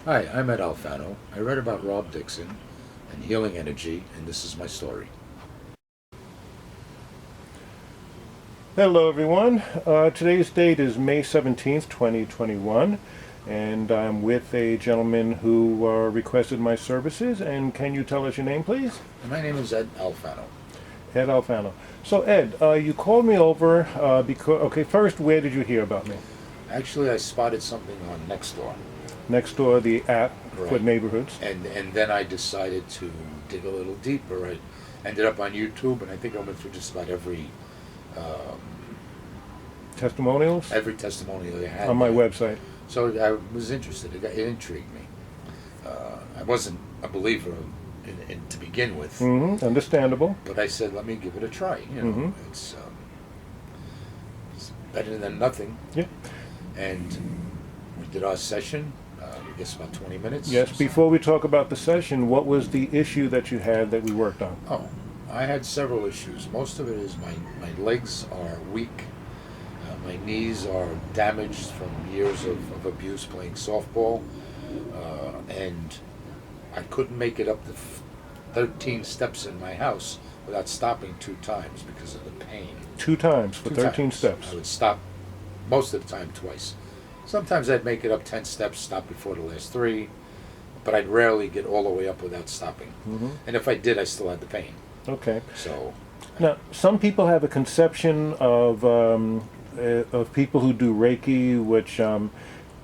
Hi, I'm Ed Alfano. I read about Rob Dixon and healing energy, and this is my story. Hello, everyone. Today's date is May 17th, 2021, and I'm with a gentleman who requested my services. And can you tell us your name, please? And my name is Ed Alfano. Ed Alfano. So, Ed, you called me over because, okay, first, where did you hear about me? Actually, I spotted something on Nextdoor. Nextdoor, the app for Right. neighborhoods. And then I decided to dig a little deeper. I ended up on YouTube, and I think I went through just about um, Testimonials? every testimonial they had On my there. website. So I was interested. It intrigued me. I wasn't a believer to begin with, Understandable. but I said, let me give it a try. It's better than nothing. Yeah. And we did our session, I guess about 20 minutes. Yes, before we talk about the session, what was the issue that you had that we worked on? Oh, I had several issues. Most of it is my legs are weak. My knees are damaged from years of abuse playing softball. And I couldn't make it up the 13 steps in my house without stopping 2 times because of the pain. 2 times for 2 13 times. steps. I would stop most of the time twice. Sometimes I'd make it up 10 steps, stop before the last 3, but I'd rarely get all the way up without stopping. And if I did, I still had the pain. Okay. So, Now, some people have a conception of people who do Reiki, which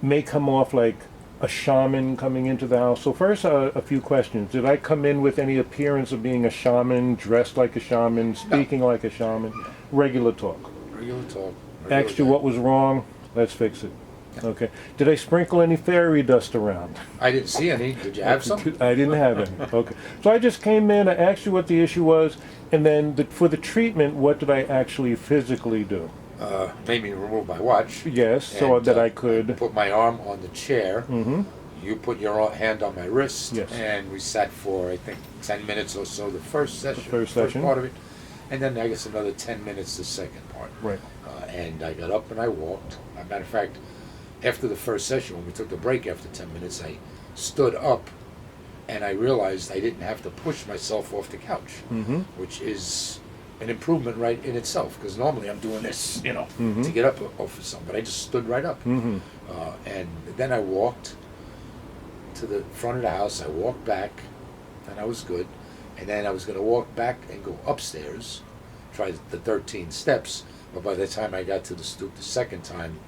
may come off like a shaman coming into the house. So first, a few questions. Did I come in with any appearance of being a shaman, dressed like a shaman, speaking like a shaman? Regular talk. regular talk. Asked you what was wrong. Let's fix it. Okay. Did I sprinkle any fairy dust around? I didn't see any. Did you have some? I didn't have any. Okay. So I just came in, I asked you what the issue was, and then for the treatment, what did I actually physically do? Made me remove my watch. Yes, so And, that I could. put my arm on the chair. You put your hand on my wrist. Yes. And we sat for, I think, 10 minutes or so the first session. first session. part of it. And then I guess another 10 minutes the second part. Right. And I got up and I walked. As a matter of fact, after the first session, when we took the break after 10 minutes, I stood up and I realized I didn't have to push myself off the couch, which is an improvement right in itself, because normally I'm doing this, to get up off of something, but I just stood right up. And then I walked to the front of the house, I walked back, and I was good. And then I was going to walk back and go upstairs, try the 13 steps, but by the time I got to the stoop the second time,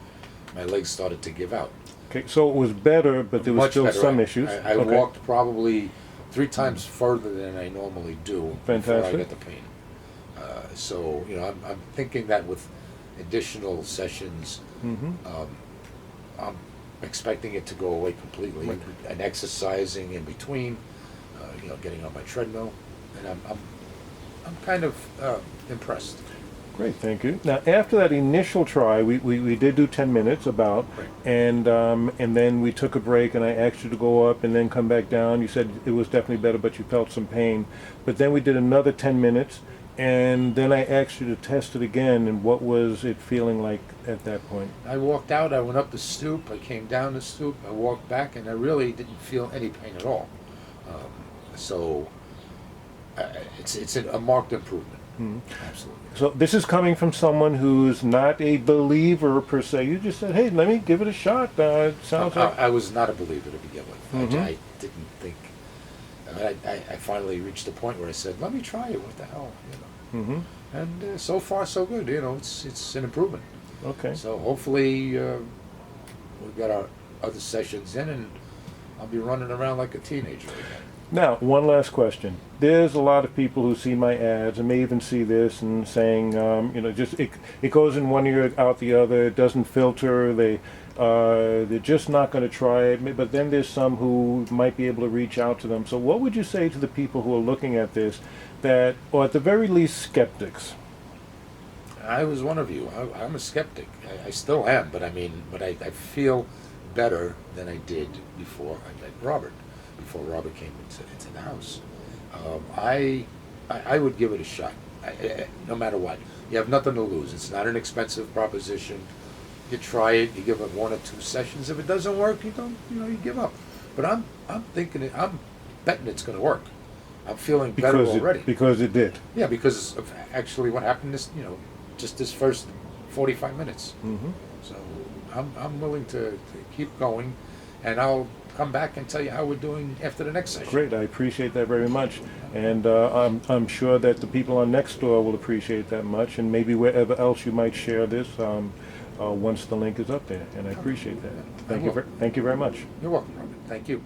my legs started to give out. Okay, so it was better, but there was Much still better. some issues. I Okay. walked probably 3 times further than I normally do before I Fantastic. get the pain. So, I'm thinking that with additional sessions, I'm expecting it to go away completely, Right. and exercising in between, getting on my treadmill, and I'm kind of impressed. Great, thank you. Now, after that initial try, we did do 10 minutes about, Right. and then we took a break, and I asked you to go up and then come back down. You said it was definitely better, but you felt some pain. But then we did another 10 minutes, and then I asked you to test it again, and what was it feeling like at that point? I walked out, I went up the stoop, I came down the stoop, I walked back, and I really didn't feel any pain at all. So it's a marked improvement. Absolutely. So this is coming from someone who's not a believer per se. You just said, "Hey, let me give it a shot." It sounds like I was not a believer to begin with. I didn't think. I finally reached a point where I said, "Let me try it. What the hell?" And so far, so good. It's an improvement. okay. So hopefully, we've got our other sessions in, and I'll be running around like a teenager again. Now, one last question. There's a lot of people who see my ads and may even see this and saying, just it goes in one ear out the other. It doesn't filter. They're just not going to try it. But then there's some who might be able to reach out to them. So, what would you say to the people who are looking at this, that, or at the very least, skeptics? I was one of you. I'm a skeptic. I still am, but I feel better than I did before I met Robert. Before Robert came into the house, I would give it a shot. No matter what, you have nothing to lose. It's not an expensive proposition. You try it. You give it 1 or 2 sessions. If it doesn't work, you don't. You give up. But I'm thinking I'm betting it's going to work. I'm feeling better already. Because it did. Yeah, because of actually what happened this, just this first 45 minutes. Mm-hmm. So I'm willing to keep going, and I'll come back and tell you how we're doing after the next session. Great, I appreciate that very much, and I'm sure that the people on Nextdoor will appreciate that much, and maybe wherever else you might share this once the link is up there. And I appreciate that. Thank you very much. You're welcome, Robert. Thank you.